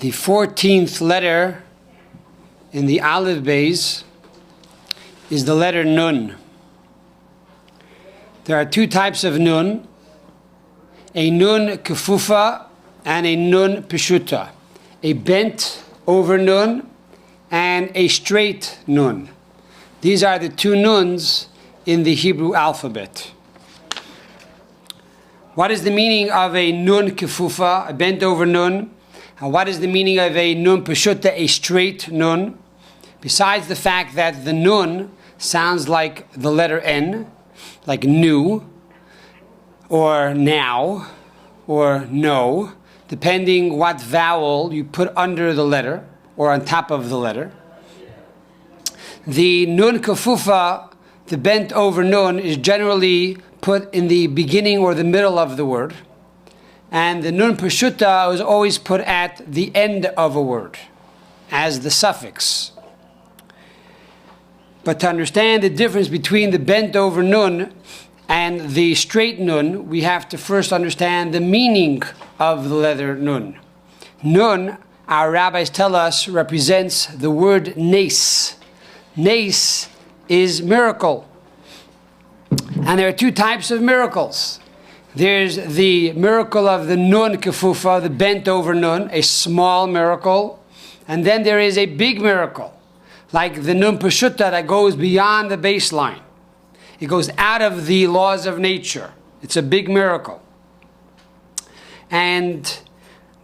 The 14th letter in the Aleph-bet is the letter Nun. There are two types of Nun, a Nun kefufa and a Nun peshuta, a bent over Nun and a straight Nun. These are the two Nuns in the Hebrew alphabet. What is the meaning of a Nun kefufa, a bent over Nun? And what is the meaning of a Nun peshuta, a straight Nun? Besides the fact that the Nun sounds like the letter N, like new, or now, or no, depending what vowel you put under the letter, or on top of the letter. The Nun kefufa, the bent over Nun, is generally put in the beginning or the middle of the word. And the Nun peshuta is always put at the end of a word as the suffix. But to understand the difference between the bent over Nun and the straight Nun, we have to first understand the meaning of the letter Nun. Nun, our rabbis tell us, represents the word nes. Nes is miracle. And there are two types of miracles. There's the miracle of the Nun kefufa, the bent over Nun, a small miracle. And then there is a big miracle, like the Nun peshuta that goes beyond the baseline. It goes out of the laws of nature. It's a big miracle. And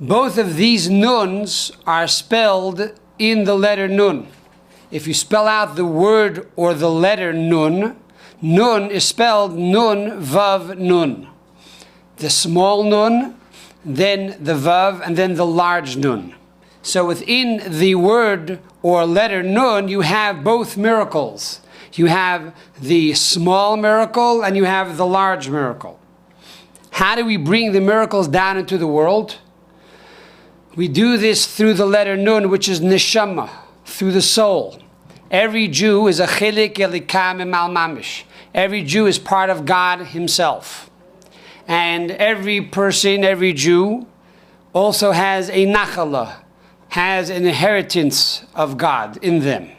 both of these Nuns are spelled in the letter Nun. If you spell out the word or the letter Nun, Nun is spelled Nun Vav Nun. The small Nun, then the Vav, and then the large Nun. So within the word or letter Nun, you have both miracles. You have the small miracle and you have the large miracle. How do we bring the miracles down into the world? We do this through the letter Nun, which is neshama, through the soul. Every Jew is a chelik elikam emal mamish. Every Jew is part of God himself. And every person, every Jew, also has a nachala, has an inheritance of God in them.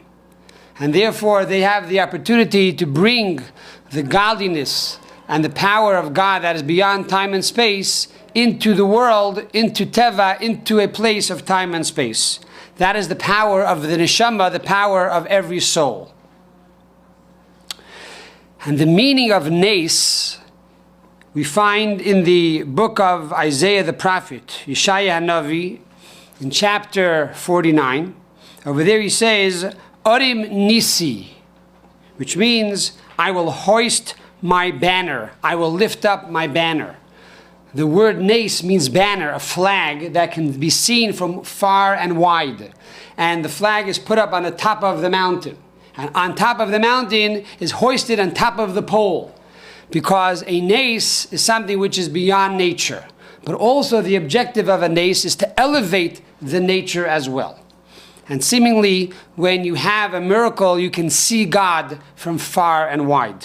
And therefore they have the opportunity to bring the godliness and the power of God that is beyond time and space into the world, into teva, into a place of time and space. That is the power of the neshama, the power of every soul. And the meaning of nes we find in the book of Isaiah the prophet, Yeshaya Hanavi, in chapter 49. Over there he says, Orim Nisi, which means, I will hoist my banner. I will lift up my banner. The word nes means banner, a flag that can be seen from far and wide. And the flag is put up on the top of the mountain. And on top of the mountain is hoisted on top of the pole. Because a nes is something which is beyond nature. But also the objective of a nes is to elevate the nature as well. And seemingly, when you have a miracle, you can see God from far and wide.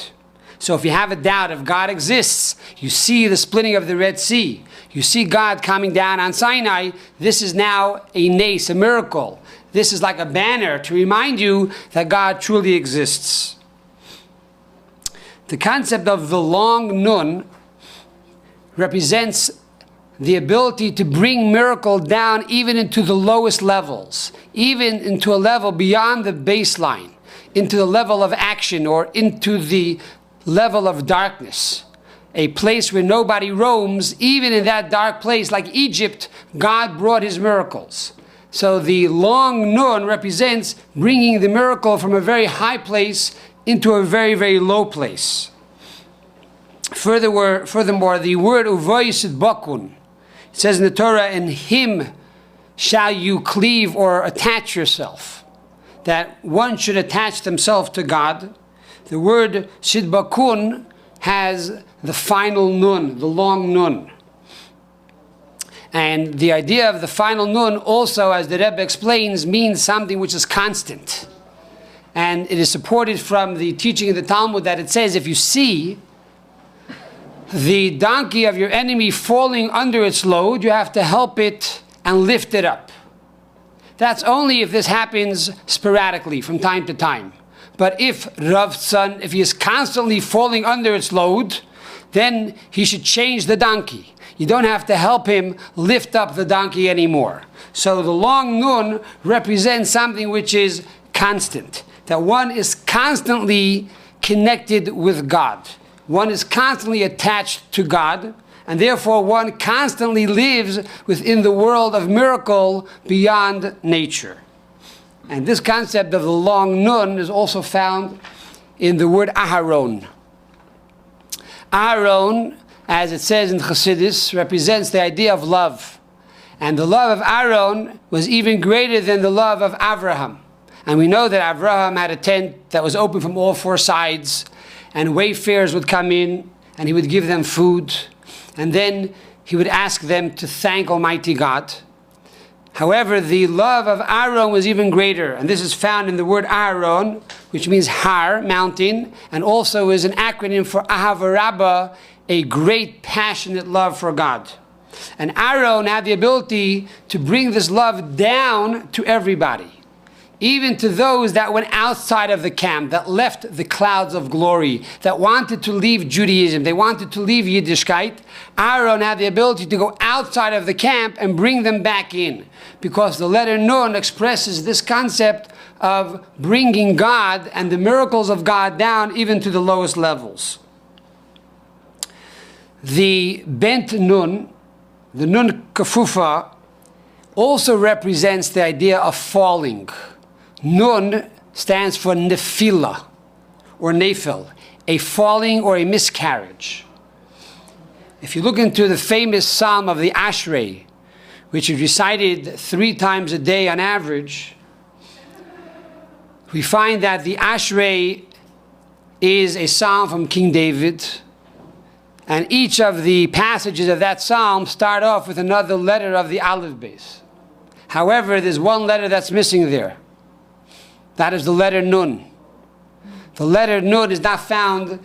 So if you have a doubt if God exists, you see the splitting of the Red Sea, you see God coming down on Sinai, this is now a nes, a miracle. This is like a banner to remind you that God truly exists. The concept of the long Nun represents the ability to bring miracle down even into the lowest levels, even into a level beyond the baseline, into the level of action or into the level of darkness, a place where nobody roams. Even in that dark place, like Egypt, God brought his miracles. So the long Nun represents bringing the miracle from a very high place into a very, very low place. Furthermore, the word uvoisid bakun, it says in the Torah, in him shall you cleave or attach yourself, that one should attach themselves to God. The word shidbakun has the final nun, the long nun. And the idea of the final nun also, as the Rebbe explains, means something which is constant. And it is supported from the teaching of the Talmud that it says, if you see the donkey of your enemy falling under its load, you have to help it and lift it up. that's only if this happens sporadically from time to time. But if Ravtsan, if he is constantly falling under its load, then he should change the donkey. You don't have to help him lift up the donkey anymore. So the long nun represents something which is constant, that one is constantly connected with God. One is constantly attached to God, and therefore one constantly lives within the world of miracle beyond nature. And this concept of the long nun is also found in the word Aharon. Aharon, as it says in Chassidus, represents the idea of love. And the love of Aaron was even greater than the love of Avraham. And we know that Avraham had a tent that was open from all four sides, and wayfarers would come in, and he would give them food, and then he would ask them to thank Almighty God. However, the love of Aaron was even greater, and this is found in the word Aaron, which means har, mountain, and also is an acronym for Ahava Rabbah, a great passionate love for God. And Aaron had the ability to bring this love down to everybody, even to those that went outside of the camp, that left the clouds of glory, that wanted to leave Judaism, they wanted to leave Yiddishkeit. Aaron had the ability to go outside of the camp and bring them back in, because the letter Nun expresses this concept of bringing God and the miracles of God down even to the lowest levels. The bent Nun, the Nun Kafufa, also represents the idea of falling. Nun stands for nefila, or nefil, a falling or a miscarriage. If you look into the famous psalm of the Ashrei, which is recited 3 times a day on average, we find that the Ashrei is a psalm from King David, and each of the passages of that psalm start off with another letter of the Aleph-bet. However, there's one letter that's missing there. That is the letter Nun. The letter Nun is not found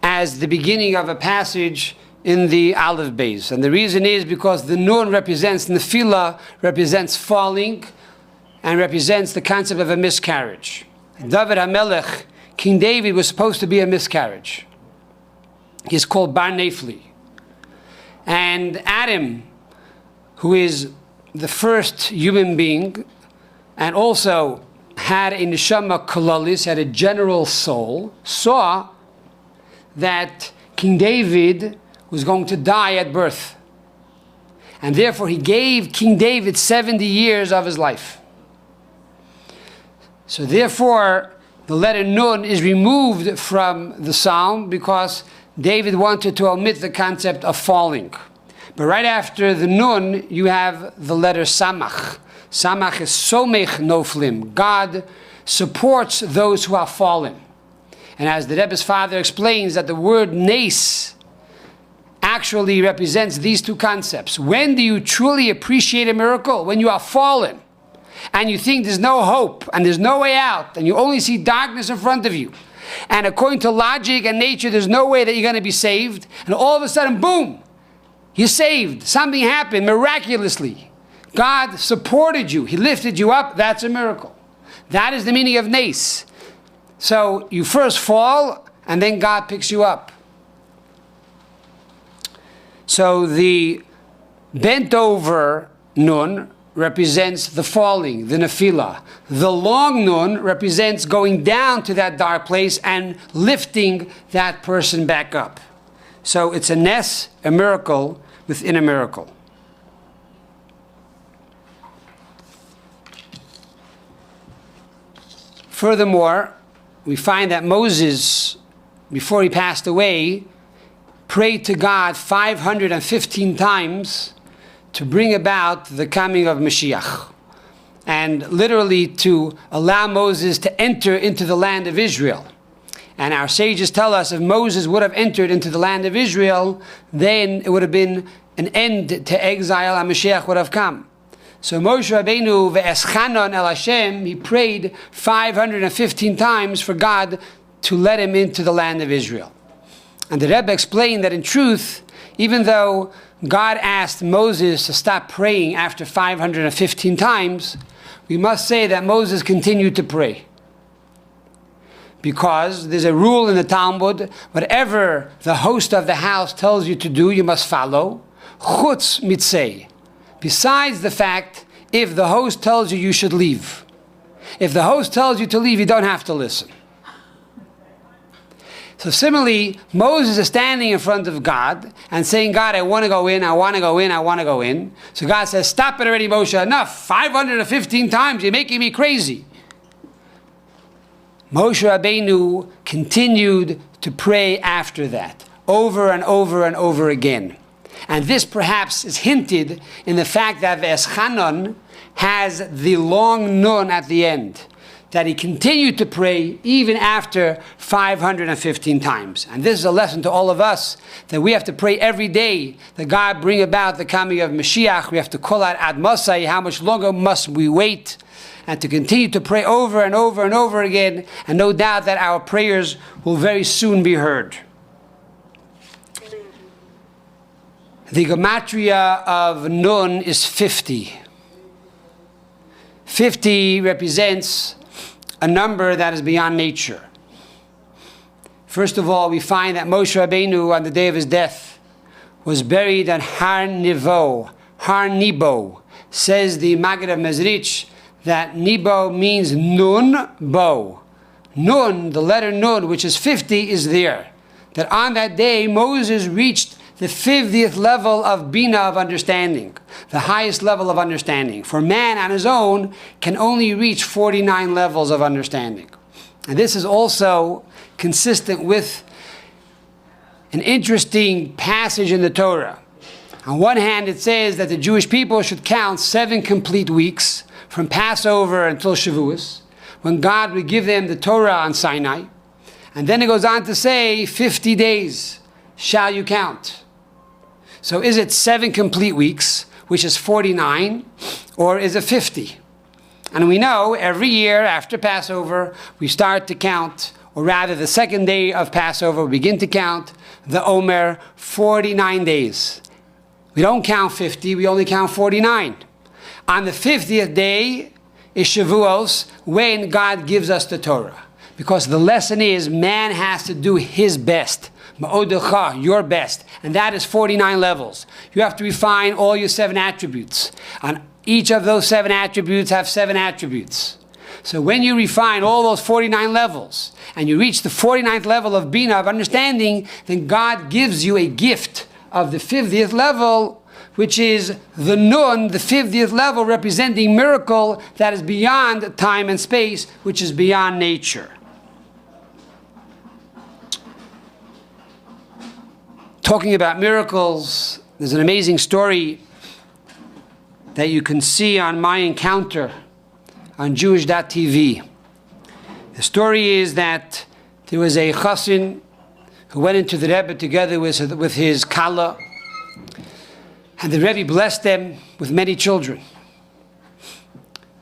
as the beginning of a passage in the Aleph-bet. And the reason is because the Nun represents Nefila, represents falling, and represents the concept of a miscarriage. David HaMelech, King David, was supposed to be a miscarriage. He's called Bar Nefli. And Adam, who is the first human being, and also had a neshama kolalis, had a general soul, saw that King David was going to die at birth. And therefore he gave King David 70 years of his life. So therefore the letter Nun is removed from the psalm because David wanted to omit the concept of falling. But right after the Nun you have the letter Samach. Samach is somech noflim. God supports those who have fallen. And as the Rebbe's father explains, that the word nes actually represents these two concepts. When do you truly appreciate a miracle? When you are fallen and you think there's no hope and there's no way out and you only see darkness in front of you. And according to logic and nature, there's no way that you're going to be saved. And all of a sudden, boom, you're saved. Something happened miraculously. God supported you. He lifted you up. That's a miracle. That is the meaning of nes. So you first fall, and then God picks you up. So the bent over nun represents the falling, the nefila. The long nun represents going down to that dark place and lifting that person back up. So it's a nes, a miracle within a miracle. Furthermore, we find that Moses, before he passed away, prayed to God 515 times to bring about the coming of Mashiach, and literally to allow Moses to enter into the land of Israel. And our sages tell us if Moses would have entered into the land of Israel, then it would have been an end to exile and Mashiach would have come. So Moshe Rabbeinu ve'eschanon el Hashem, he prayed 515 times for God to let him into the land of Israel. And the Rebbe explained that in truth, even though God asked Moses to stop praying after 515 times, we must say that Moses continued to pray. Because there's a rule in the Talmud, whatever the host of the house tells you to do, you must follow. Chutz mitzeh. Besides the fact, if the host tells you, you should leave. If the host tells you to leave, you don't have to listen. So similarly, Moses is standing in front of God and saying, God, I want to go in, I want to go in, I want to go in. So God says, stop it already, Moshe, enough. 515 times, you're making me crazy. Moshe Rabbeinu continued to pray after that, over and over and over again. And this perhaps is hinted in the fact that Veschanon has the long nun at the end, that he continued to pray even after 515 times. And this is a lesson to all of us, that we have to pray every day that God bring about the coming of Mashiach. We have to call out Ad Mosai, how much longer must we wait? And to continue to pray over and over and over again, and no doubt that our prayers will very soon be heard. The gematria of Nun is 50. 50 represents a number that is beyond nature. First of all, we find that Moshe Rabbeinu, on the day of his death, was buried on Har Nebo. Says the Maggid of Mezrich that Nebo means Nun Bo. Nun, the letter Nun, which is 50, is there. That on that day, Moses reached the 50th level of Bina, of understanding, the highest level of understanding. For man on his own can only reach 49 levels of understanding. And this is also consistent with an interesting passage in the Torah. On one hand, it says that the Jewish people should count 7 complete weeks from Passover until Shavuos, when God would give them the Torah on Sinai. And then it goes on to say, 50 days shall you count. So is it 7 complete weeks, which is 49, or is it 50? And we know every year after Passover, we start to count, or rather the second day of Passover, we begin to count the Omer, 49 days. We don't count 50, we only count 49. On the 50th day is Shavuos, when God gives us the Torah. Because the lesson is, man has to do his best. Ma'odecha, your best. And that is 49 levels. You have to refine all your 7 attributes. And each of those 7 attributes have 7 attributes. So when you refine all those 49 levels, and you reach the 49th level of Bina, of understanding, then God gives you a gift of the 50th level, which is the Nun, the 50th level, representing miracle that is beyond time and space, which is beyond nature. Talking about miracles, there's an amazing story that you can see on My Encounter on Jewish.tv. The story is that there was a chassin who went into the Rebbe together with his kala, and the Rebbe blessed them with many children.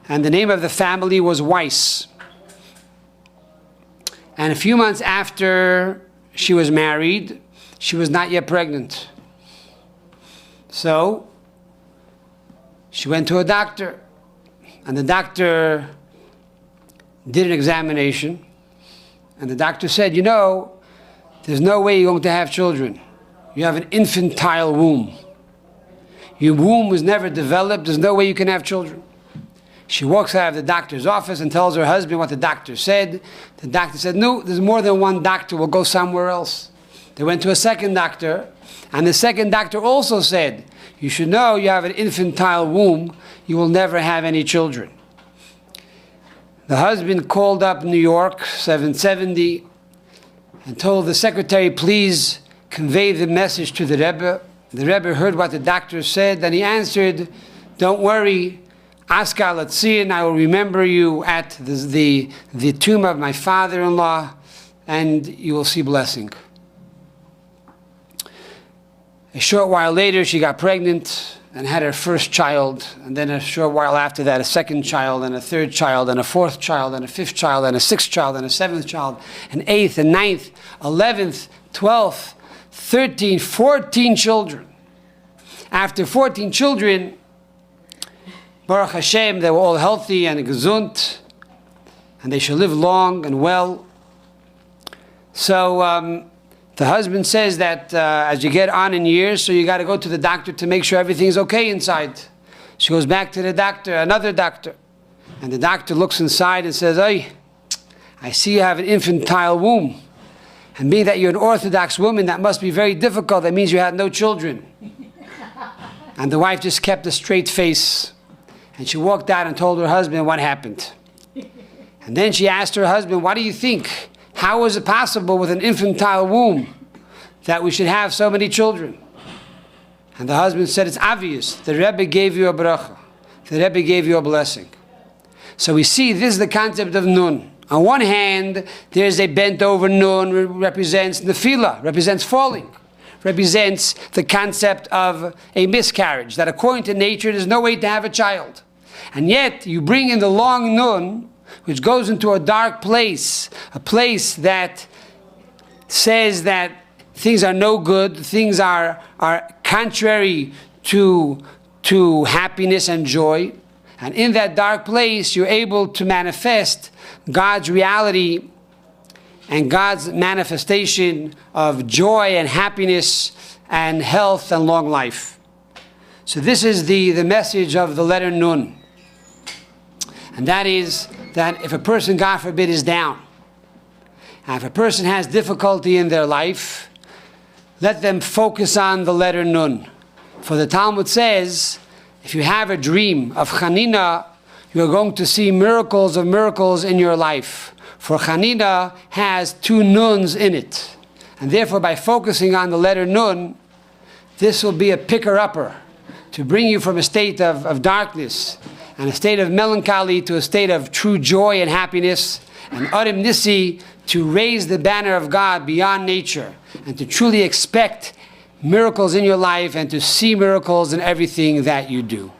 And the name of the family was Weiss. And a few months after she was married, she was not yet pregnant. So she went to a doctor, and the doctor did an examination, and the doctor said, you know, there's no way you're going to have children. You have an infantile womb. Your womb was never developed. There's no way you can have children. She walks out of the doctor's office and tells her husband what the doctor said. The doctor said, no, there's more than one doctor. We'll go somewhere else. They went to a second doctor, and the second doctor also said, you should know you have an infantile womb. You will never have any children. The husband called up New York, 770, and told the secretary, please convey the message to the Rebbe. The Rebbe heard what the doctor said, and he answered, don't worry, Askal Atzion, I will remember you at the tomb of my father-in-law, and you will see blessing. A short while later, she got pregnant and had her first child, and then a short while after that, a second child, and a third child, and a fourth child, and a fifth child, and a sixth child, and a seventh child, an eighth, and ninth, 11th, 12th, 13, 14 children. After 14 children, Baruch Hashem, they were all healthy and gesund, and they should live long and well. So the husband says that as you get on in years, so you got to go to the doctor to make sure everything's okay inside. She goes back to the doctor, another doctor, and the doctor looks inside and says, "Hey, I see you have an infantile womb. And being that you're an Orthodox woman, that must be very difficult. That means you had no children." And the wife just kept a straight face. And she walked out and told her husband what happened. And then she asked her husband, "What do you think? How is it possible with an infantile womb that we should have so many children?" And the husband said, "It's obvious. The Rebbe gave you a bracha. The Rebbe gave you a blessing." So we see this is the concept of nun. On one hand, there's a bent over nun, represents nefila, represents falling, represents the concept of a miscarriage, that according to nature, there's no way to have a child. And yet, you bring in the long nun, which goes into a dark place, a place that says that things are no good, things are contrary to happiness and joy. And in that dark place, you're able to manifest God's reality and God's manifestation of joy and happiness and health and long life. So this is the message of the letter Nun. And that is that if a person, God forbid, is down, and if a person has difficulty in their life, let them focus on the letter Nun. For the Talmud says, if you have a dream of Chanina, you're going to see miracles of miracles in your life. For Chanina has two nuns in it. And therefore, by focusing on the letter Nun, this will be a picker-upper to bring you from a state of darkness and a state of melancholy to a state of true joy and happiness, and Arim Nissi, to raise the banner of God beyond nature and to truly expect miracles in your life and to see miracles in everything that you do.